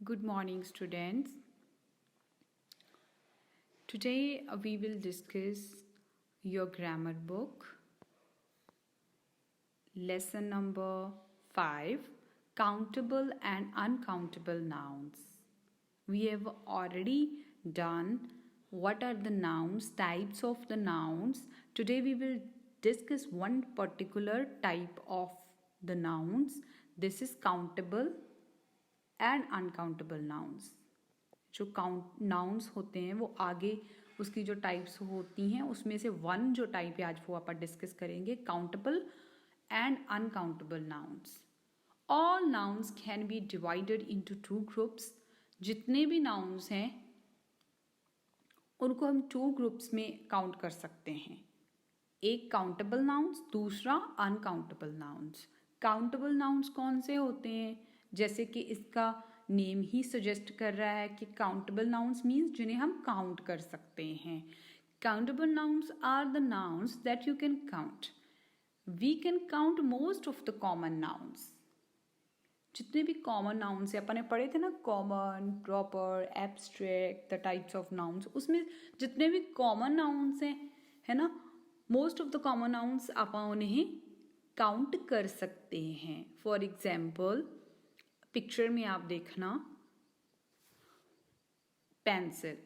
Good morning, students. Today we will discuss your grammar book, lesson number 5, countable and uncountable nouns. We have already done what are the nouns, types of the nouns. Today we will discuss one particular type of the nouns. This is countable and uncountable nouns. जो count nouns होते हैं वो आगे उसकी जो types होती हैं उसमें से वन जो टाइप है आज वो आप डिस्कस करेंगे, countable and uncountable nouns. All nouns can be divided into two groups. जितने भी नाउन्स हैं उनको हम टू ग्रुप्स में काउंट कर सकते हैं. एक काउंटेबल नाउन्स, दूसरा अनकाउंटेबल नाउन्स. काउंटेबल नाउन्स कौन से होते हैं? जैसे कि इसका नेम ही सजेस्ट कर रहा है कि काउंटेबल नाउन्स मीन्स जिन्हें हम काउंट कर सकते हैं. Countable nouns are the nouns that you can count. We can count most of the common nouns. जितने भी कॉमन नाउन्स है, अपन ने पढ़े थे ना, common, proper, abstract, the types of nouns. उसमें जितने भी कॉमन नाउन्स हैं, है ना, most of the common nouns आप उन्हें काउंट कर सकते हैं. फॉर एग्जाम्पल पिक्चर में आप देखना, pencil.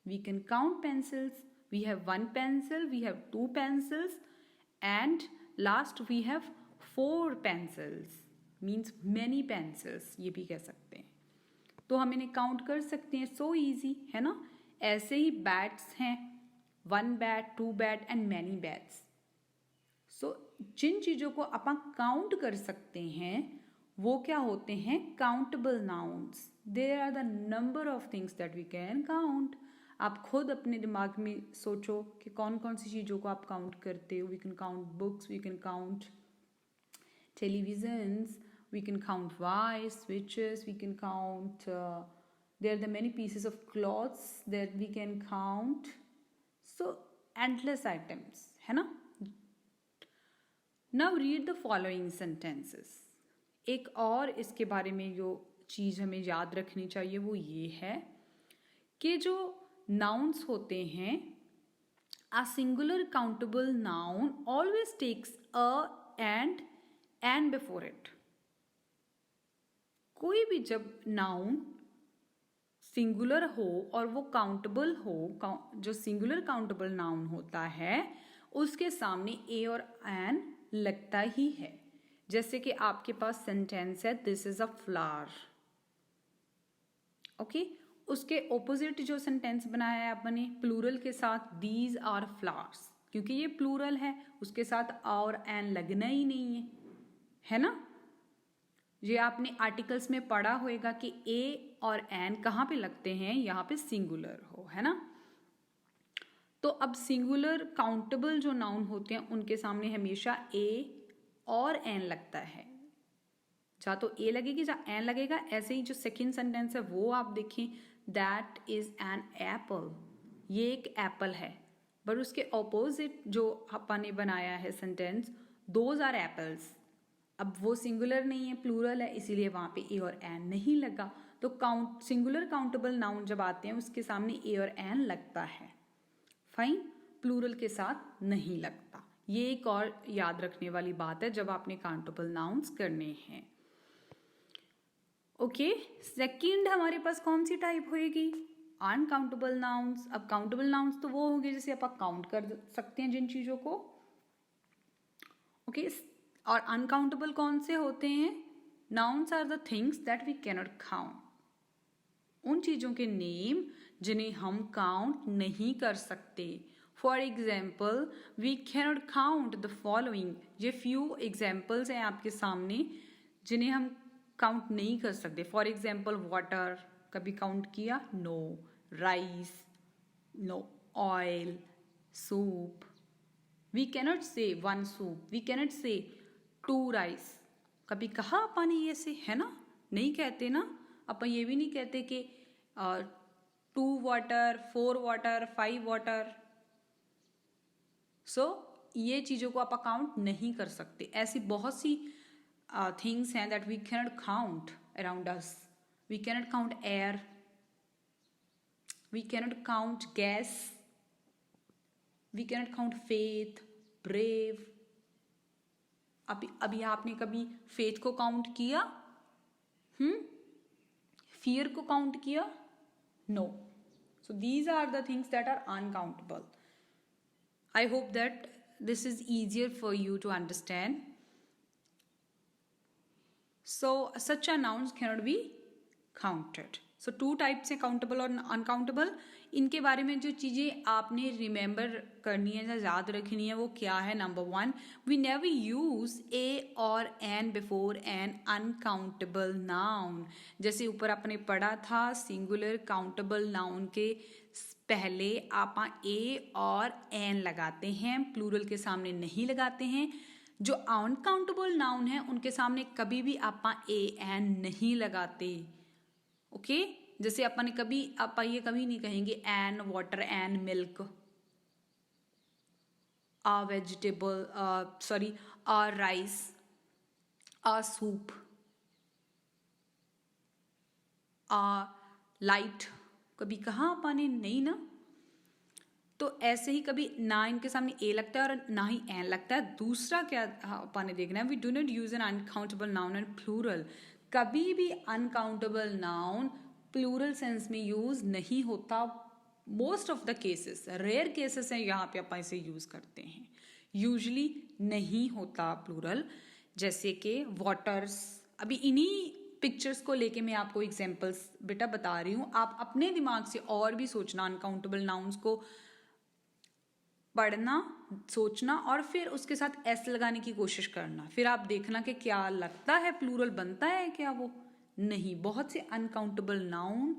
We can count pencils. We have one pencil, we have two pencils and last we have 4 pencils. Means many pencils ये भी कह सकते हैं. तो हम इन्हें काउंट कर सकते हैं. सो इजी है ना. ऐसे ही बैट्स हैं, 1 bat, 2 bat and many bats. So जिन चीज़ों को अपन काउंट कर सकते हैं वो क्या होते हैं? Countable nouns. There are the number of things that we can count. आप खुद अपने दिमाग में सोचो कि कौन कौन सी चीज़ों को आप काउंट करते हो. We can count books, we can count televisions, we can count wires, switches, we can count there are the many pieces of clothes that we can count. So endless items, है ना. Now read the following sentences. एक और इसके बारे में जो चीज़ हमें याद रखनी चाहिए वो ये है कि जो नाउन्स होते हैं, a singular countable noun always takes a and before it. कोई भी जब नाउन सिंगुलर हो और वो काउंटेबल हो, जो सिंगुलर काउंटेबल नाउन होता है उसके सामने ए और एन लगता ही है. जैसे कि आपके पास सेंटेंस है, this is a flower. Okay, उसके ऑपोजिट जो सेंटेंस बनाया है आपने प्लूरल के साथ, दीज आर फ्लावर्स. क्योंकि ये प्लूरल है उसके साथ आ और एन लगना ही नहीं है ना. ये आपने आर्टिकल्स में पढ़ा होगा कि ए और एन कहाँ पे लगते हैं? यहाँ पे सिंगुलर हो, है ना. तो अब सिंगुलर काउंटेबल जो नाउन होते हैं उनके सामने हमेशा ए और एन लगता है. जहाँ तो ए लगेगी जहाँ एन लगेगा. ऐसे ही जो सेकेंड सेंटेंस है वो आप देखें, दैट इज एन एप्पल. ये एक एप्पल है. बट उसके ऑपोजिट जो अपन ने बनाया है सेंटेंस, दोज आर एप्पल्स. अब वो सिंगुलर नहीं है, प्लूरल है, इसीलिए वहाँ पे ए और एन नहीं लगा. तो सिंगुलर काउंटेबल नाउन जब आते हैं उसके सामने ए और एन लगता है. फाइन. प्लूरल के साथ नहीं लगता. ये एक और याद रखने वाली बात है जब आपने काउंटेबल नाउन्स करने हैं. ओके, सेकंड हमारे पास कौन सी टाइप होएगी? Uncountable nouns. अब काउंटेबल नाउन्स तो वो होंगे जैसे आप काउंट कर सकते हैं जिन चीजों को. ओके, और अनकाउंटेबल कौन से होते हैं? Nouns are the things that we cannot count. उन चीजों के नेम जिन्हें हम काउंट नहीं कर सकते. For example, we cannot count the following. ये फ्यू एग्जाम्पल्स हैं आपके सामने जिन्हें हम काउंट नहीं कर सकते. फॉर एग्जाम्पल, वाटर कभी काउंट किया? No. Rice? No. Oil? Soup? We cannot say 1 soup. We cannot से 2 राइस. कभी कहा अपन ये से, है ना? नहीं कहते ना. अपन ये भी नहीं कहते कि 2 वाटर, 4 वाटर, 5 वाटर. सो ये चीज़ों को आप काउंट नहीं कर सकते. ऐसी बहुत सी थिंग्स हैं that we cannot count around us. We cannot count air. We cannot count gas. We cannot count faith, brave. अभी आपने कभी faith को count किया? Fear को count किया? No. So these are the things that are uncountable. I hope that this is easier for you to understand. So such a nouns cannot be counted. So two types है countable और uncountable. इनके बारे में जो चीज़ें आपने remember करनी है या याद रखनी है वो क्या है? Number 1, we never use a or an before an uncountable noun. जैसे ऊपर आपने पढ़ा था सिंगुलर काउंटेबल नाउन के पहले आप a और an लगाते हैं, प्लूरल के सामने नहीं लगाते हैं. जो अनकाउंटेबल नाउन है उनके सामने कभी भी आप a an नहीं लगाते. ओके जैसे अपन कभी आप ये कभी नहीं कहेंगे एन वाटर एन मिल्क, आ वेजिटेबल सॉरी आ राइस, आ सूप, आ लाइट, कभी कहा अपन नहीं ना. तो ऐसे ही कभी ना इनके सामने ए लगता है और ना ही एन लगता है. दूसरा क्या अपन ने देखना है, we do not use an uncountable noun and plural. कभी भी अनकाउंटेबल नाउन प्लूरल सेंस में यूज नहीं होता. Most of the cases, rare cases हैं यहाँ पे अपन इसे यूज करते हैं, यूजली नहीं होता प्लूरल. जैसे कि वाटर्स. अभी इन्हीं पिक्चर्स को लेके मैं आपको एग्जांपल्स बेटा बता रही हूँ. आप अपने दिमाग से और भी सोचना, अनकाउंटेबल नाउन्स को पढ़ना, सोचना और फिर उसके साथ एस लगाने की कोशिश करना. फिर आप देखना कि क्या लगता है प्लूरल बनता है क्या वो नहीं. बहुत से uncountable noun,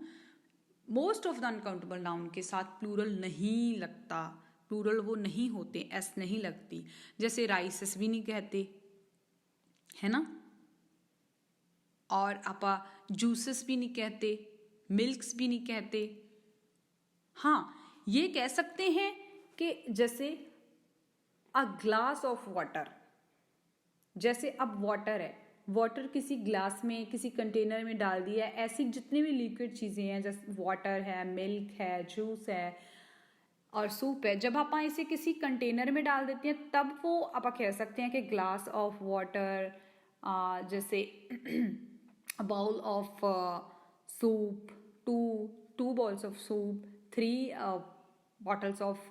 most of the uncountable noun के साथ प्लूरल नहीं लगता. प्लूरल वो नहीं होते, एस नहीं लगती. जैसे राइसेस भी नहीं कहते है ना, और आपा जूसेस भी नहीं कहते, मिल्क्स भी नहीं कहते. हाँ ये कह सकते हैं कि जैसे अ ग्लास ऑफ वाटर. जैसे अब वाटर है, वाटर किसी ग्लास में किसी कंटेनर में डाल दिया है. ऐसी जितनी भी लिक्विड चीज़ें हैं जैसे वाटर है, मिल्क है, जूस है और सूप है, जब आप इसे किसी कंटेनर में डाल देते हैं तब वो आप कह सकते हैं कि ग्लास ऑफ वाटर. जैसे bowl of soup, two bowls of soup, 3 bottles of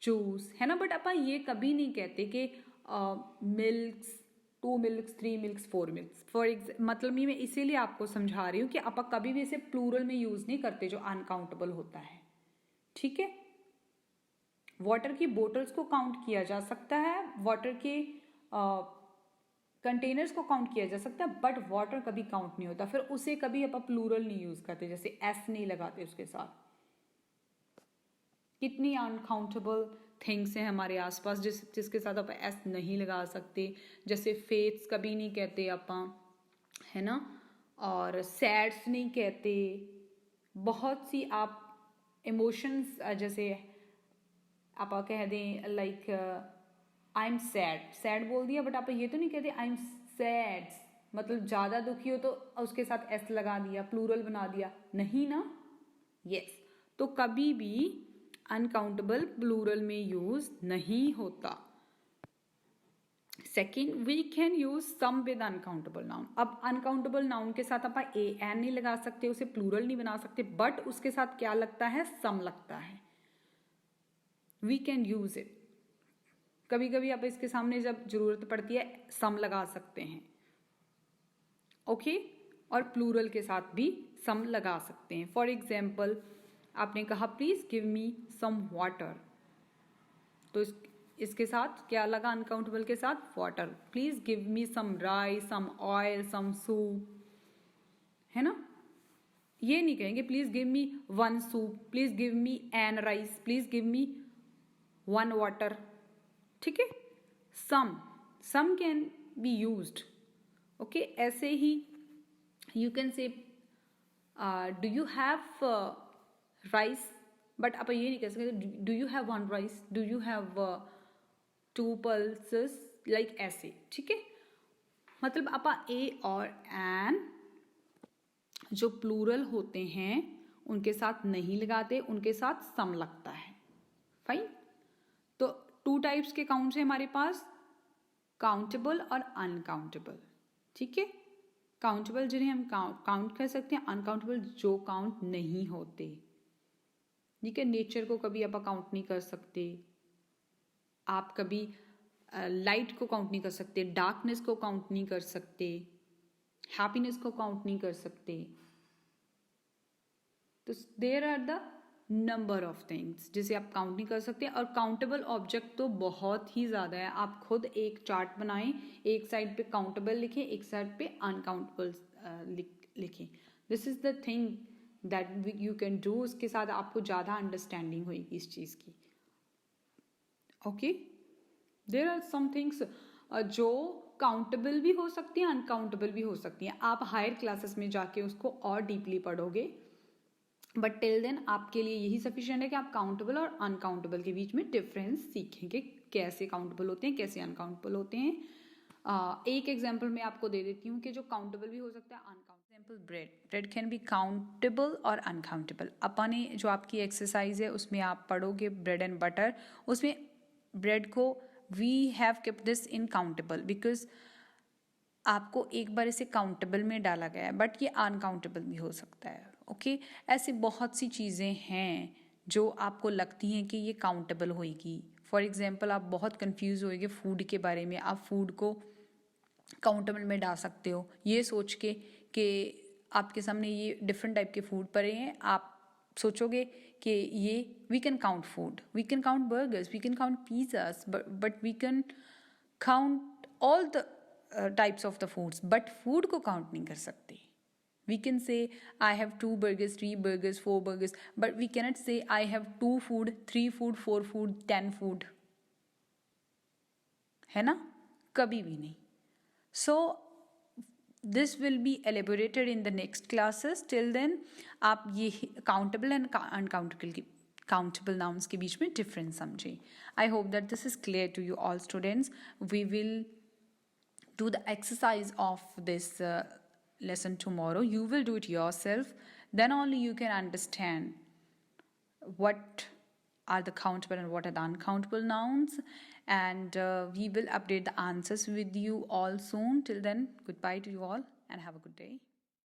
juice है ना. बट अपन ये कभी नहीं कहते कि मिल्क्स, 2 मिल्क्स, 3 मिल्क्स, 4 मिल्क्स. मतलब मैं इसीलिए आपको समझा रही हूँ कि आप कभी भी इसे प्लूरल में यूज नहीं करते जो अनकाउंटेबल होता है. ठीक है. वाटर की बोटल्स को काउंट किया जा सकता है, वाटर के कंटेनर्स को काउंट किया जा सकता है, बट वाटर कभी काउंट नहीं होता. फिर उसे कभी आप प्लूरल नहीं यूज करते, जैसे एस नहीं लगाते उसके साथ. कितनी अनकाउंटेबल थिंग्स हैं हमारे आसपास जिसके साथ आप एस नहीं लगा सकते. जैसे फेथ्स कभी नहीं कहते अपन है ना, और सैड्स नहीं कहते. बहुत सी आप इमोशंस जैसे आप कह दें like I am sad, sad बोल दिया बट आप ये तो नहीं कहते आई एम सैड. मतलब ज़्यादा दुखी हो तो उसके साथ एस लगा दिया, प्लूरल बना दिया, नहीं ना. यस. तो कभी भी अनकाउंटेबल प्लूरल में यूज नहीं होता. Second, we can use some with uncountable noun. अब अनकाउंटेबल नाउन के साथ आप ए एन नहीं लगा सकते, उसे प्लूरल नहीं बना सकते, बट उसके साथ क्या लगता है, सम लगता है. We can use it. कभी कभी आप इसके सामने जब जरूरत पड़ती है सम लगा सकते हैं. ओके. और प्लूरल के साथ भी सम लगा सकते हैं. फॉर एग्जाम्पल आपने कहा please give me some water, तो इसके साथ क्या लगा अनकाउंटेबल के साथ, water. Please give me some rice, some oil, some soup, है ना. ये नहीं कहेंगे please give me 1 soup, please give me an rice, please give me 1 water. ठीक है. Some can be used. Okay. ऐसे ही you can say do you have rice, but आप ये नहीं कह सकते do you have 1 rice, do you have 2 pulses, like ऐसे. ठीक है. मतलब आप ए और एन जो प्लूरल होते हैं उनके साथ नहीं लगाते, उनके साथ सम लगता है। फाइन। तो 2 टाइप्स के काउंट्स हैं हमारे पास, काउंटेबल और अनकाउंटेबल। ठीक है, काउंटेबल जिन्हें हम काउंट कर सकते हैं, अनकाउंटेबल जो काउंट नहीं होते। ठीक है, नेचर को कभी आप काउंट नहीं कर सकते, आप कभी लाइट को काउंट नहीं कर सकते, डार्कनेस को काउंट नहीं कर सकते, हैप्पीनेस को काउंट नहीं कर सकते। तो there are the number of things जिसे आप काउंट नहीं कर सकते। और काउंटेबल ऑब्जेक्ट तो बहुत ही ज़्यादा है। आप खुद एक चार्ट बनाएं, एक साइड पे काउंटेबल लिखें, एक साइड पे अनकाउंटेबल लिखें। This is the thing that you can do. उसके साथ आपको ज़्यादा अंडरस्टैंडिंग होगी इस चीज़ की। Okay, there are some things जो काउंटेबल भी हो सकती हैं, अनकाउंटेबल भी हो सकती हैं। आप हायर क्लासेस में जाके उसको और डीपली पढ़ोगे, बट टिल देन आपके लिए यही सफिशिएंट है कि आप काउंटेबल और अनकाउंटेबल के बीच में डिफरेंस सीखेंगे, कैसे काउंटेबल होते हैं, कैसे अनकाउंटेबल होते हैं। एक एग्जांपल मैं आपको दे देती हूँ कि जो काउंटेबल भी हो सकता है, uncountable. Example bread can be countable और अनकाउंटेबल। अपने जो आपकी एक्सरसाइज है उसमें आप पढ़ोगे ब्रेड एंड बटर, उसमें ब्रेड को we have kept this in countable because आपको एक बार इसे काउंटेबल में डाला गया है, बट ये अनकाउंटेबल भी हो सकता है। ओके, ऐसी बहुत सी चीज़ें हैं जो आपको लगती हैं कि ये काउंटेबल होएगी। फॉर एग्जांपल आप बहुत कंफ्यूज होएगे फूड के बारे में, आप फूड को काउंटेबल में डाल सकते हो ये सोच के कि आपके सामने ये डिफरेंट टाइप के फूड पड़े हैं, आप सोचोगे कि ये we can count food, we can count burgers, we can count pizzas, but we can count all the types of the foods, but food को काउंट नहीं कर सकते। We can say I have 2 burgers, 3 burgers, 4 burgers, but we cannot say I have 2 food, 3 food, 4 food, 10 food. है ना, कभी भी नहीं। So this will be elaborated in the next classes. Till then आप ये countable and uncountable nouns के बीच में difference समझें। I hope that this is clear to you all students. We will do the exercise of this lesson tomorrow. You will do it yourself, then only you can understand what are the countable and what are the uncountable nouns, and we will update the answers with you all soon. Till then, goodbye to you all and have a good day.